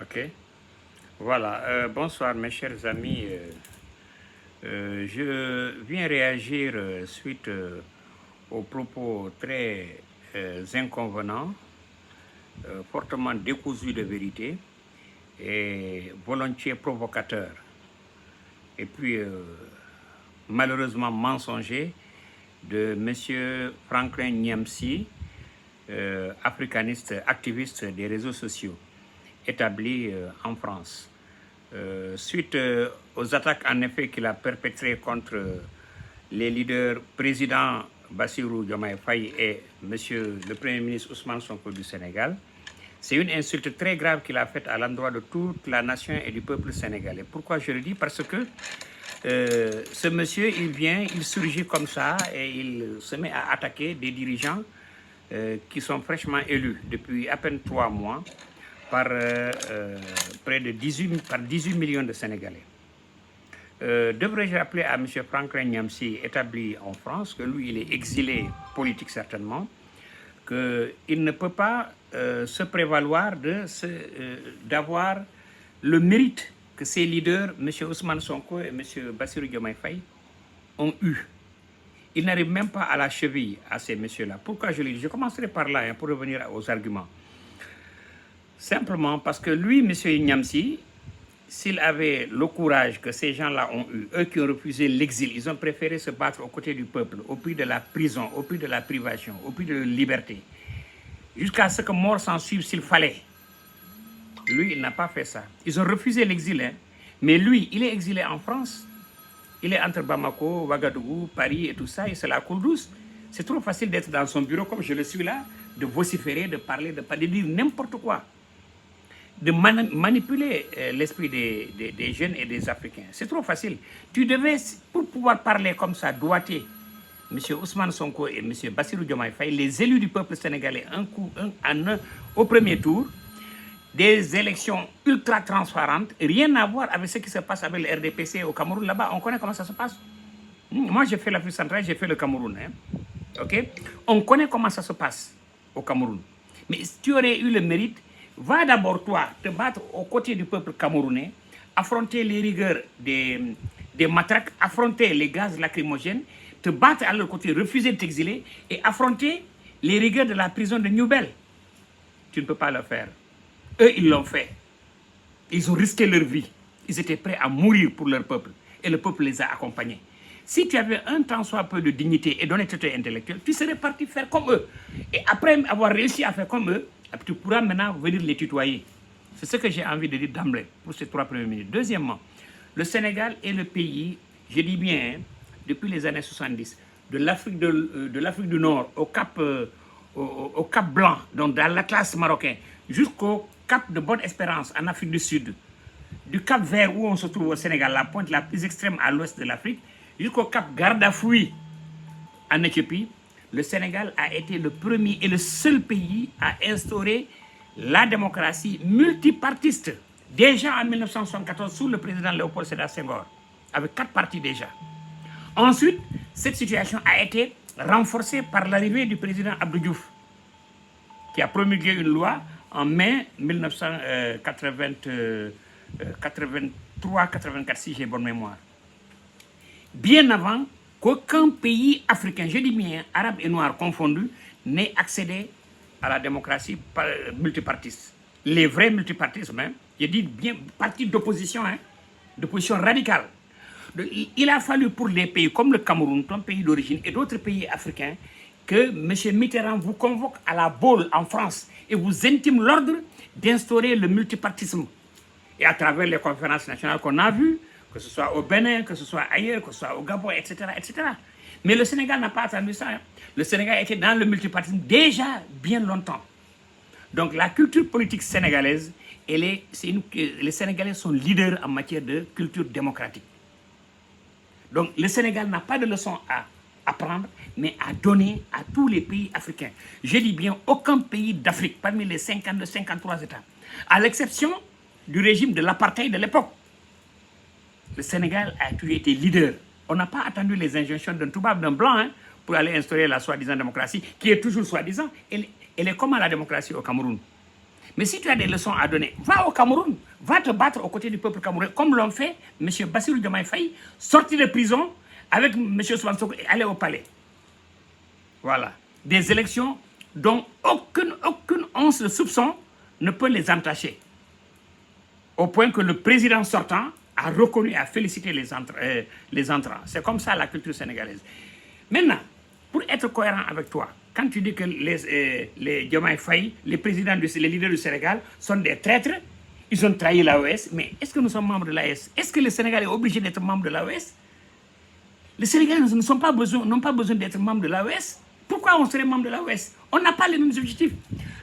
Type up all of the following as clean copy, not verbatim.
Ok. Voilà. Bonsoir, mes chers amis. Je viens réagir suite aux propos très inconvenants, fortement décousus de vérité et volontiers provocateurs. Et puis, malheureusement mensonger de M. Franklin Nyamsi, africaniste, activiste des réseaux sociaux, établi en France. Suite aux attaques en effet qu'il a perpétrées contre les leaders président Bassirou Diomaye Faye et monsieur le Premier ministre Ousmane Sonko du Sénégal, c'est une insulte très grave qu'il a faite à l'endroit de toute la nation et du peuple sénégalais. Pourquoi je le dis? Parce que ce monsieur, il surgit comme ça et il se met à attaquer des dirigeants qui sont fraîchement élus depuis à peine 3 mois par près de 18 millions de Sénégalais. Devrais-je rappeler à M. Franklin Nyamsi, établi en France, que lui, il est exilé politique certainement, qu'il ne peut pas se prévaloir d'avoir le mérite que ses leaders, M. Ousmane Sonko et M. Bassirou Diomaye Faye, ont eu. Il n'arrive même pas à la cheville à ces messieurs-là. Pourquoi je le dis? Je commencerai par là pour revenir aux arguments. Simplement parce que lui, M. Nyamsi, s'il avait le courage que ces gens-là ont eu, eux qui ont refusé l'exil, ils ont préféré se battre aux côtés du peuple, au prix de la prison, au prix de la privation, au prix de la liberté, jusqu'à ce que mort s'en suive s'il fallait. Lui, il n'a pas fait ça. Ils ont refusé l'exil, hein. Mais lui, il est exilé en France. Il est entre Bamako, Ouagadougou, Paris et tout ça, et c'est la cour douce. C'est trop facile d'être dans son bureau comme je le suis là, de vociférer, de parler, de dire n'importe quoi, de manipuler l'esprit des jeunes et des Africains. C'est trop facile. Tu devais, pour pouvoir parler comme ça, doigter M. Ousmane Sonko et M. Bassirou Diomaye Faye, les élus du peuple sénégalais, au premier tour, des élections ultra transparentes, rien à voir avec ce qui se passe avec le RDPC au Cameroun. Là-bas, on connaît comment ça se passe. Moi, j'ai fait l'Afrique centrale, j'ai fait le Cameroun. Hein. Okay? On connaît comment ça se passe au Cameroun. Mais si tu aurais eu le mérite, va d'abord, toi, te battre aux côtés du peuple camerounais, affronter les rigueurs des matraques, affronter les gaz lacrymogènes, te battre à leur côté, refuser de t'exiler et affronter les rigueurs de la prison de Newbel. Tu ne peux pas le faire. Eux, ils l'ont fait. Ils ont risqué leur vie. Ils étaient prêts à mourir pour leur peuple. Et le peuple les a accompagnés. Si tu avais un tant soit peu de dignité et d'honnêteté intellectuelle, tu serais parti faire comme eux. Et après avoir réussi à faire comme eux, tu pourras maintenant venir les tutoyer. C'est ce que j'ai envie de dire d'emblée pour ces 3 premières minutes. Deuxièmement, le Sénégal est le pays, je dis bien, hein, depuis les années 70, de l'Afrique du Nord au Cap Blanc, donc dans l'Atlas marocain, jusqu'au Cap de Bonne-Espérance en Afrique du Sud, du Cap Vert où on se trouve au Sénégal, la pointe la plus extrême à l'ouest de l'Afrique, jusqu'au Cap Gardafoui en Éthiopie, le Sénégal a été le premier et le seul pays à instaurer la démocratie multipartiste, déjà en 1974 sous le président Léopold Sédar Senghor, avec 4 partis déjà. Ensuite, cette situation a été renforcée par l'arrivée du président Abdou Diouf, qui a promulgué une loi en mai 1983-84, si j'ai bonne mémoire. Bien avant qu'aucun pays africain, je dis bien arabe et noir confondus, n'ait accédé à la démocratie multipartiste. Les vrais multipartistes, hein, je dis bien partis d'opposition, hein, d'opposition radicale. Il a fallu pour les pays comme le Cameroun, ton pays d'origine, et d'autres pays africains, que M. Mitterrand vous convoque à la Baule en France et vous intime l'ordre d'instaurer le multipartisme. Et à travers les conférences nationales qu'on a vues, que ce soit au Bénin, que ce soit ailleurs, que ce soit au Gabon, etc. etc. Mais le Sénégal n'a pas attendu ça. Hein. Le Sénégal était dans le multipartisme déjà bien longtemps. Donc la culture politique sénégalaise, les Sénégalais sont leaders en matière de culture démocratique. Donc le Sénégal n'a pas de leçon à apprendre, mais à donner à tous les pays africains. Je dis bien aucun pays d'Afrique, parmi les 53 États, à l'exception du régime de l'apartheid de l'époque. Le Sénégal a toujours été leader. On n'a pas attendu les injonctions d'un toubab, d'un blanc, hein, pour aller instaurer la soi-disant démocratie, qui est toujours soi-disant. Elle est comme à la démocratie au Cameroun. Mais si tu as des leçons à donner, va au Cameroun, va te battre aux côtés du peuple camerounais, comme l'ont fait M. Bassirou Diomaye Faye, sorti de prison avec M. Ousmane Sonko et aller au palais. Voilà. Des élections dont aucune once de soupçon ne peut les entacher. Au point que le président sortant a reconnu et a félicité les entrants. C'est comme ça la culture sénégalaise. Maintenant, pour être cohérent avec toi, quand tu dis que les Diomaye Faye, les leaders du Sénégal sont des traîtres, ils ont trahi l'AES, mais est-ce que nous sommes membres de l'AES? Est-ce que le Sénégal est obligé d'être membre de l'AES? Les Sénégalais n'ont pas besoin d'être membre de l'AES. Pourquoi on serait membre de l'AES? On n'a pas les mêmes objectifs.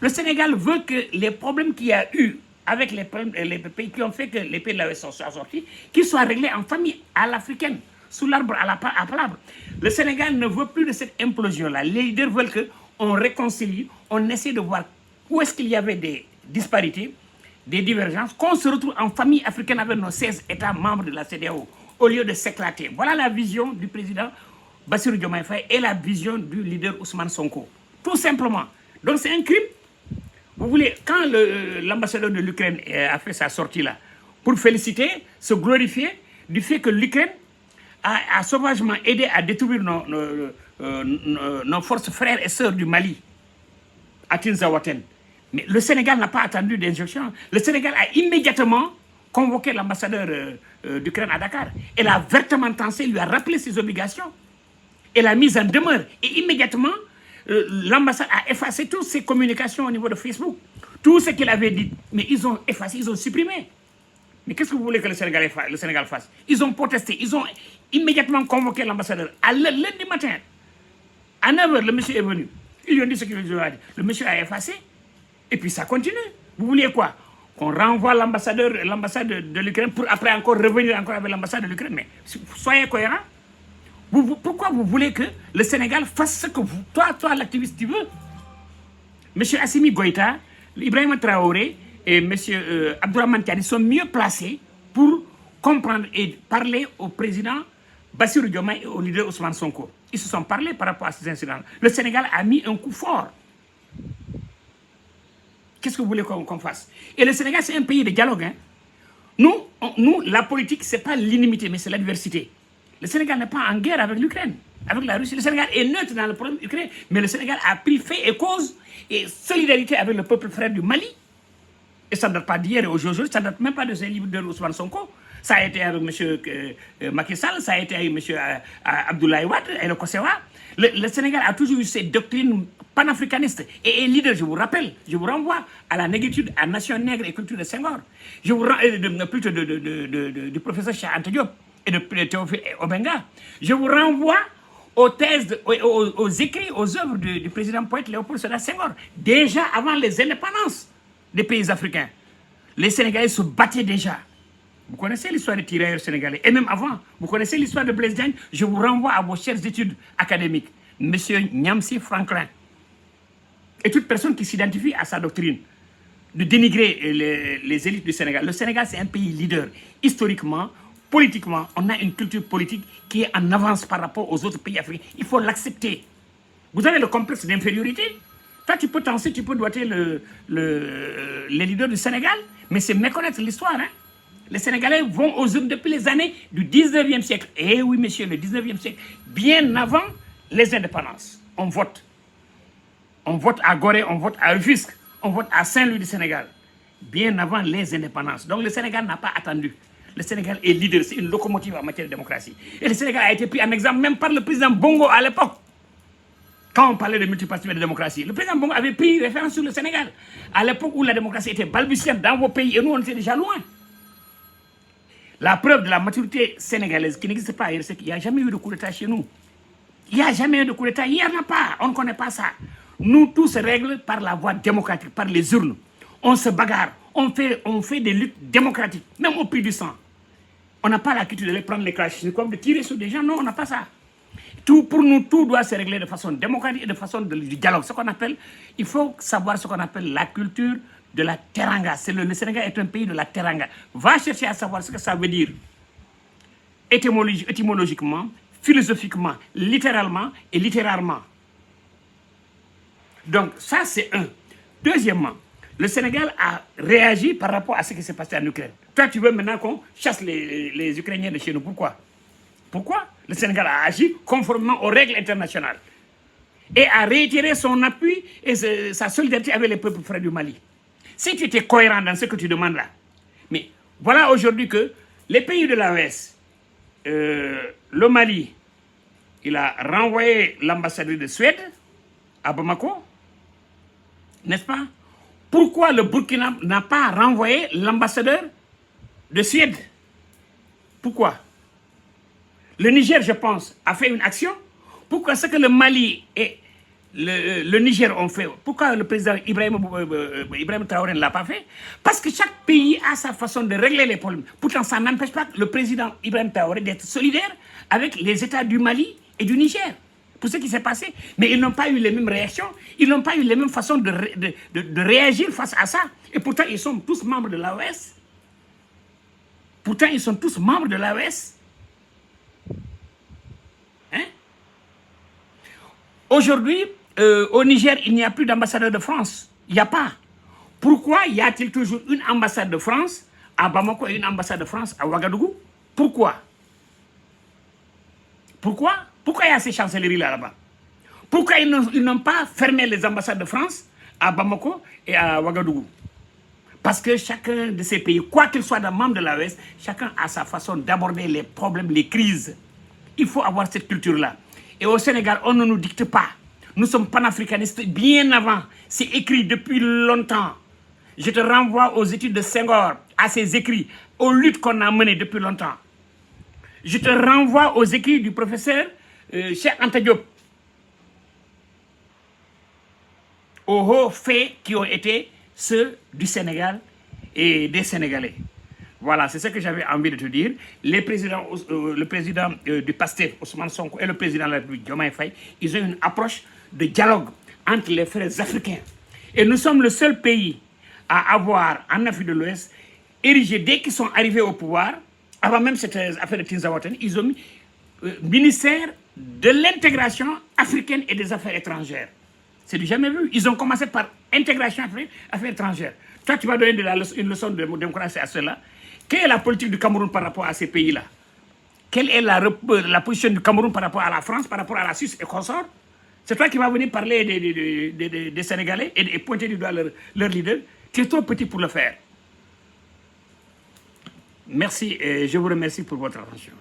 Le Sénégal veut que les problèmes qu'il y a eu avec les pays qui ont fait que les pays de l'AES sont sortis, qu'ils soient réglés en famille, à l'africaine, sous l'arbre, à l'arbre. Le Sénégal ne veut plus de cette implosion-là. Les leaders veulent qu'on réconcilie, on essaie de voir où est-ce qu'il y avait des disparités, des divergences, qu'on se retrouve en famille africaine avec nos 16 États membres de la CEDEAO, au lieu de s'éclater. Voilà la vision du président Bassirou Diomaye Faye et la vision du leader Ousmane Sonko. Tout simplement. Donc c'est un crime. Vous voulez, quand l'ambassadeur de l'Ukraine a fait sa sortie là, pour féliciter, se glorifier du fait que l'Ukraine a sauvagement aidé à détruire nos forces frères et sœurs du Mali, à Tinzaouaten. Mais le Sénégal n'a pas attendu d'injonction. Le Sénégal a immédiatement convoqué l'ambassadeur d'Ukraine à Dakar. Elle a vertement tensé, lui a rappelé ses obligations. Elle a mis en demeure. Et immédiatement, l'ambassade a effacé toutes ses communications au niveau de Facebook. Tout ce qu'il avait dit. Mais ils ont effacé, ils ont supprimé. Mais qu'est-ce que vous voulez que le Sénégal fasse? Ils ont protesté, ils ont immédiatement convoqué l'ambassadeur. Lundi matin, à 9h, le monsieur est venu. Ils lui ont dit ce qu'il lui a dit. Le monsieur a effacé. Et puis ça continue. Vous vouliez quoi? Qu'on renvoie l'ambassade de l'Ukraine pour après encore revenir encore avec l'ambassade de l'Ukraine? Mais soyez cohérents. Pourquoi vous voulez que le Sénégal fasse ce que toi l'activiste, tu veux? Monsieur Assimi Goïta, Ibrahima Traoré et monsieur Abdourahmane Tiani sont mieux placés pour comprendre et parler au président Bassirou Diomaye et au leader Ousmane Sonko. Ils se sont parlé par rapport à ces incidents. Le Sénégal a mis un coup fort. Qu'est-ce que vous voulez qu'on fasse? Et le Sénégal, c'est un pays de dialogue. Hein? Nous, la politique, ce n'est pas l'inimité, mais c'est l'adversité. Le Sénégal n'est pas en guerre avec l'Ukraine, avec la Russie. Le Sénégal est neutre dans le problème ukrainien, mais le Sénégal a pris fait et cause et solidarité avec le peuple frère du Mali. Et ça ne date pas d'hier et aujourd'hui, ça ne date même pas de ces livres de Ousmane Sonko. Ça a été avec M. Macky Sall, ça a été avec M. Abdoulaye Wade et le Kosewa. Le Sénégal a toujours eu ces doctrines panafricanistes. Et leader, je vous rappelle, je vous renvoie à la négritude, à Nation nègre et culture de Senghor. Je vous plutôt du professeur Cheikh Anta Diop et de Théophile Obenga. Je vous renvoie aux thèses, aux écrits, aux œuvres du président poète Léopold Sédar Senghor. Déjà avant les indépendances des pays africains, les Sénégalais se battaient déjà. Vous connaissez l'histoire des tirailleurs sénégalais. Et même avant, vous connaissez l'histoire de Blaise Diagne. Je vous renvoie à vos chères études académiques. Monsieur Nyamsi Franklin. Et toute personne qui s'identifie à sa doctrine de dénigrer les élites du Sénégal. Le Sénégal, c'est un pays leader. Historiquement, politiquement, on a une culture politique qui est en avance par rapport aux autres pays africains. Il faut l'accepter. Vous avez le complexe d'infériorité. Toi, tu peux penser, tu peux doiter les leaders du Sénégal, mais c'est méconnaître l'histoire. Hein? Les Sénégalais vont aux urnes depuis les années du 19e siècle. Eh oui, monsieur, le 19e siècle. Bien avant les indépendances. On vote. On vote à Gorée, on vote à Rufisque, on vote à Saint-Louis du Sénégal. Bien avant les indépendances. Donc le Sénégal n'a pas attendu. Le Sénégal est leader, c'est une locomotive en matière de démocratie. Et le Sénégal a été pris en exemple même par le président Bongo à l'époque. Quand on parlait de multipartisme et de démocratie, le président Bongo avait pris référence sur le Sénégal. À l'époque où la démocratie était balbutiante dans vos pays et nous on était déjà loin. La preuve de la maturité sénégalaise qui n'existe pas ailleurs, c'est qu'il n'y a jamais eu de coup d'État chez nous. Il n'y a jamais eu de coup d'État, il n'y en a pas, on ne connaît pas ça. Nous, tout se règle par la voie démocratique, par les urnes. On se bagarre, on fait des luttes démocratiques, même au prix du sang. On n'a pas la culture de prendre les kalachnikovs, de tirer sur des gens, non, on n'a pas ça. Pour nous, tout doit se régler de façon démocratique et de façon de dialogue. Ce qu'on appelle, il faut savoir ce qu'on appelle la culture de la teranga. Le Sénégal est un pays de la teranga. Va chercher à savoir ce que ça veut dire. Étymologiquement, philosophiquement, littéralement et littérairement. Donc ça c'est un. Deuxièmement, Le Sénégal a réagi par rapport à ce qui s'est passé en Ukraine. Toi, tu veux maintenant qu'on chasse les Ukrainiens de chez nous. Pourquoi? Pourquoi? Le Sénégal a agi conformément aux règles internationales et a réitéré son appui et sa solidarité avec les peuples frères du Mali. Si tu étais cohérent dans ce que tu demandes là, mais voilà aujourd'hui que les pays de l'AES, le Mali, il a renvoyé l'ambassadeur de Suède à Bamako, n'est-ce pas? Pourquoi le Burkina n'a pas renvoyé l'ambassadeur de Suède? Pourquoi? Le Niger, je pense, a fait une action. Pourquoi ce que le Mali et le Niger ont fait? Pourquoi le président Ibrahim Traoré ne l'a pas fait? Parce que chaque pays a sa façon de régler les problèmes. Pourtant, ça n'empêche pas le président Ibrahim Traoré d'être solidaire avec les États du Mali et du Niger pour ce qui s'est passé. Mais ils n'ont pas eu les mêmes réactions, ils n'ont pas eu les mêmes façons de réagir face à ça. Et pourtant, ils sont tous membres de l'AES. Pourtant, ils sont tous membres de l'AES. Hein? Aujourd'hui, au Niger, il n'y a plus d'ambassadeur de France. Il n'y a pas. Pourquoi y a-t-il toujours une ambassade de France à Bamako et une ambassade de France à Ouagadougou? Pourquoi? Pourquoi? Pourquoi il y a ces chancelleries là-bas? Pourquoi ils n'ont pas fermé les ambassades de France à Bamako et à Ouagadougou? Parce que chacun de ces pays, quoi qu'il soit membre de l'AES, chacun a sa façon d'aborder les problèmes, les crises. Il faut avoir cette culture-là. Et au Sénégal, on ne nous dicte pas. Nous sommes panafricanistes bien avant. C'est écrit depuis longtemps. Je te renvoie aux études de Senghor, à ses écrits, aux luttes qu'on a menées depuis longtemps. Je te renvoie aux écrits du professeur Cheikh Anta Diop, aux hauts faits qui ont été ceux du Sénégal et des Sénégalais. Voilà, c'est ce que j'avais envie de te dire. Le président du PASTEF, Ousmane Sonko, et le président de la République, Diomaye Faye, ils ont une approche de dialogue entre les frères africains. Et nous sommes le seul pays à avoir, en Afrique de l'Ouest, érigé, dès qu'ils sont arrivés au pouvoir, avant même cette affaire de Tinzaouatane, ils ont mis ministère de l'intégration africaine et des affaires étrangères. C'est du jamais vu. Ils ont commencé par intégration africaine, affaires étrangères. Toi, tu vas donner une leçon de démocratie à cela. Quelle est la politique du Cameroun par rapport à ces pays-là? Quelle est la position du Cameroun par rapport à la France, par rapport à la Suisse et consorts? C'est toi qui vas venir parler des Sénégalais et pointer du doigt leur leader. Tu es trop petit pour le faire. Merci et je vous remercie pour votre attention.